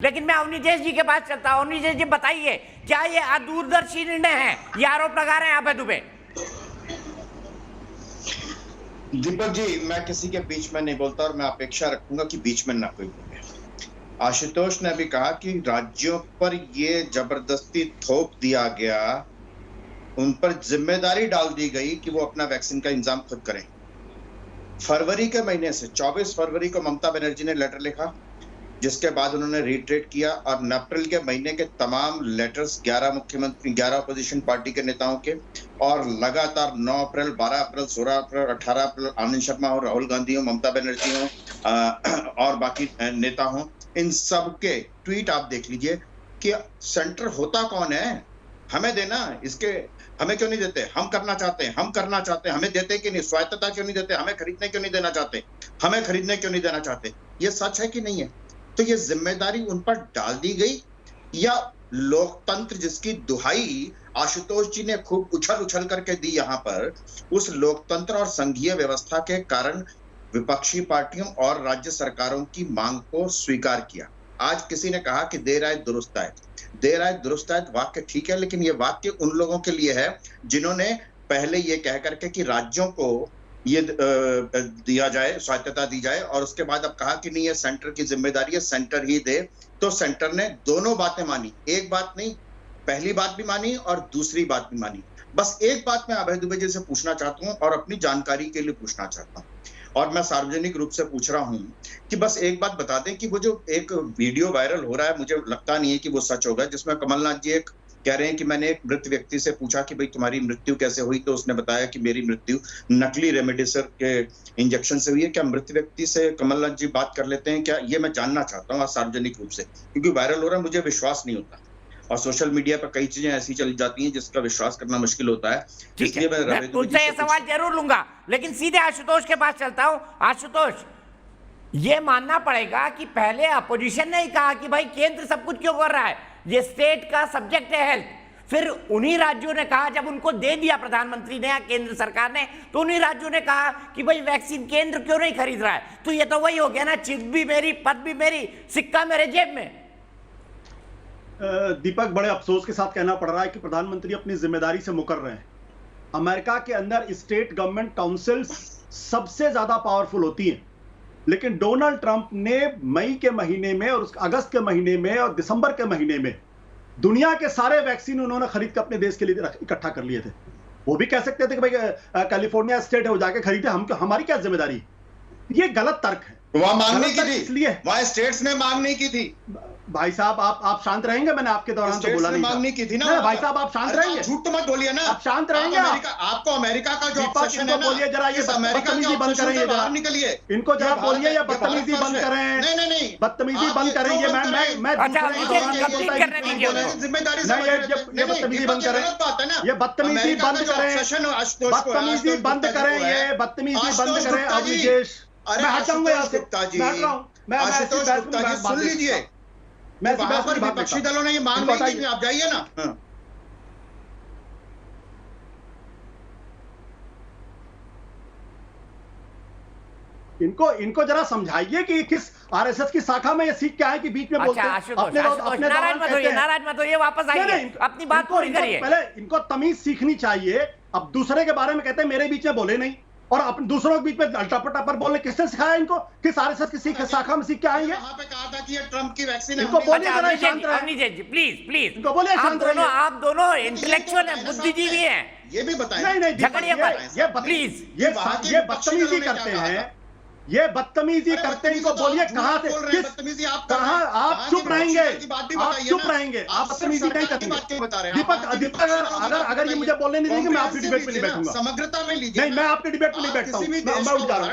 लेकिन मैं अवनीश जी के पास चलता हूं। अवनीश जी बताइए, क्या ये अदूरदर्शी निर्णय है? ये आरोप लगा रहे हैं आप दुबे। दीपक जी, मैं किसी के बीच में नहीं बोलता और मैं अपेक्षा रखूंगा कि बीच में ना कोई बोले। आशुतोष ने अभी कहा कि राज्यों पर ये जबरदस्ती थोप दिया गया, उन पर जिम्मेदारी डाल दी गई कि वो अपना वैक्सीन का इंतजाम खुद करें। फरवरी के महीने से 24 फरवरी को ममता बनर्जी ने लेटर लिखा, जिसके बाद उन्होंने रिट्रेट किया और अप्रैल के महीने के तमाम लेटर्स 11 मुख्यमंत्री 11 अपोजिशन पार्टी के नेताओं के और लगातार 9 अप्रैल 12 अप्रैल 16 अप्रैल 18 अप्रैल आनंद शर्मा हो, राहुल गांधी हो, ममता बनर्जी हो और बाकी नेता हो, इन सब के ट्वीट आप देख लीजिए कि सेंटर होता कौन है, हमें देना, इसके हमें क्यों नहीं देते, हम करना चाहते हैं, हम करना चाहते हैं, हमें देते कि नहीं, स्वायत्तता क्यों नहीं देते, हमें खरीदने क्यों नहीं देना चाहते, हमें खरीदने क्यों नहीं देना चाहते। ये सच है कि नहीं है? तो ये जिम्मेदारी उन पर डाल दी गई या लोकतंत्र जिसकी दुहाई आशुतोष जी ने खूब उछल उछल करके दी, यहाँ पर उस लोकतंत्र और संघीय व्यवस्था के कारण विपक्षी पार्टियों और राज्य सरकारों की मांग को स्वीकार किया। आज किसी ने कहा कि देर आए दुरुस्त आए, देर आए दुरुस्त आए, वाक्य ठीक है, लेकिन ये वाक्य उन लोगों के लिए है जिन्होंने पहले ये कह करके कि राज्यों को ये दिया जाए, स्वायत्तता दी जाए, और उसके बाद अब कहा कि नहीं ये सेंटर की जिम्मेदारी है, सेंटर ही दे। तो सेंटर ने दोनों बातें मानी, एक बात नहीं, पहली बात भी मानी और दूसरी बात भी मानी। बस एक बात मैं अभय दुबे जी से पूछना चाहता हूं और अपनी जानकारी के लिए पूछना चाहता हूं, और मैं सार्वजनिक रूप से पूछ रहा हूं कि बस एक बात बता दें कि वो जो एक वीडियो वायरल हो रहा है, मुझे लगता नहीं है कि वो सच होगा, जिसमें कमलनाथ जी एक कह रहे हैं कि मैंने एक मृत व्यक्ति से पूछा कि भाई तुम्हारी मृत्यु कैसे हुई, तो उसने बताया कि मेरी मृत्यु नकली रेमडेसिविर के इंजेक्शन से हुई है। क्या मृत व्यक्ति से कमलनाथ जी बात कर लेते हैं क्या? ये मैं जानना चाहता हूँ सार्वजनिक रूप से, क्योंकि वायरल हो रहा है, मुझे विश्वास नहीं होता और सोशल मीडिया पर कई चीजें ऐसी चली जाती हैं जिसका विश्वास करना मुश्किल होता है। इसलिए मैं तुझसे ये सवाल जरूर लूंगा, लेकिन सीधे आशुतोष के पास चलता हूं। आशुतोष, ये मानना पड़ेगा कि पहले अपोजिशन ने ही कहा कि भाई केंद्र सब कुछ क्यों कर रहा है, ये स्टेट का सब्जेक्ट है हेल्थ। फिर उन्हीं राज्यों ने कहा, जब उनको दे दिया प्रधानमंत्री ने या केंद्र सरकार ने, तो उन्हीं राज्यों ने कहा कि भाई वैक्सीन केंद्र क्यों नहीं खरीद रहा है। तो ये तो वही हो गया ना, चिट भी मेरी, पद भी मेरी, सिक्का मेरे जेब में। दीपक, बड़े अफसोस के साथ कहना पड़ रहा है कि प्रधानमंत्री अपनी जिम्मेदारी से मुकर रहे हैं। अमेरिका के अंदर स्टेट गवर्नमेंट काउंसिल्स सबसे ज्यादा पावरफुल होती हैं, लेकिन डोनाल्ड ट्रंप ने मई के महीने में और अगस्त के महीने में और दिसंबर के महीने में दुनिया के सारे वैक्सीन उन्होंने खरीद कर अपने देश के लिए इकट्ठा कर लिए थे। वो भी कह सकते थे कि भाई कैलिफोर्निया स्टेट है, वो जाके खरीदे, हम हमारी क्या जिम्मेदारी। ये गलत तर्क है। वहां मांग नहीं की थी, इसलिए वहां स्टेट्स ने मांग नहीं की थी। भाई साहब, आप शांत रहेंगे? मैंने आपके दौरान तो बोला नहीं, मांग नहीं की थी ना। भाई साहब, आप शांत रहेंगे? झूठ तो मत बोलिए ना, आप शांत रहेंगे? आपको अमेरिका का जो ऑब्सेशन है ना, बोलिए जरा, ये बदतमीजी बंद करें, ये बाहर निकलिए, इनको जरा बोलिए, ये बदतमीजी बंद करें। नहीं, बदतमीजी बंद करें। ये मैं जिम्मेदारी ये बदतमीजी बंद करें, ये बदतमीजी बंद करें, बदतमीजी बंद करें, ये बदतमीजी बंद करें। अविजेश, मैं हट जाऊंगा यहाँ से, मैं हट रहा हूँ। मैं सुन लीजिए, मैं वहां पर विपक्षी दलों ने ये मांग नहीं की, आप जाइए ना। इनको जरा समझाइए कि किस आरएसएस की शाखा में ये सीख क्या है कि बीच में बोलते हैं। नाराज मत होइए, वापस आइए, अपनी बात पूरी करिए। पहले इनको तमीज सीखनी चाहिए। अब दूसरे के बारे में कहते हैं मेरे बीच में बोले नहीं, और अपने दूसरों के बीच में अल्टापटा पर बोलने, किसने सिखाया इनको? किस आरएसएस की शाखा में सीख के आएंगे? वहां पे कहा था कि ये ट्रंप की वैक्सीन है। इनको बोलिए जरा शांत रहे। प्लीज इनको बोलिए शांत रहिए। आप दोनों इंटेलेक्चुअल हैं, बुद्धिजीवी हैं। ये भी बताएं। नहीं, झगड़िए मत प्लीज। ये बदतमीजी करते हैं, ये बदतमीजी करते हैं। इनको बोलिए कहां से, कहां आप चुप रहेंगे, आप चुप रहेंगे, आप बदतमीजी नहीं करते। दीपक, अगर ये मुझे बोलने नहीं देंगे, मैं आपकी डिबेट में नहीं बैठूंगा। समग्रता में लीजिए। नहीं, मैं आपके डिबेट में नहीं बैठता हूं, मैं उठ जा रहा हूं।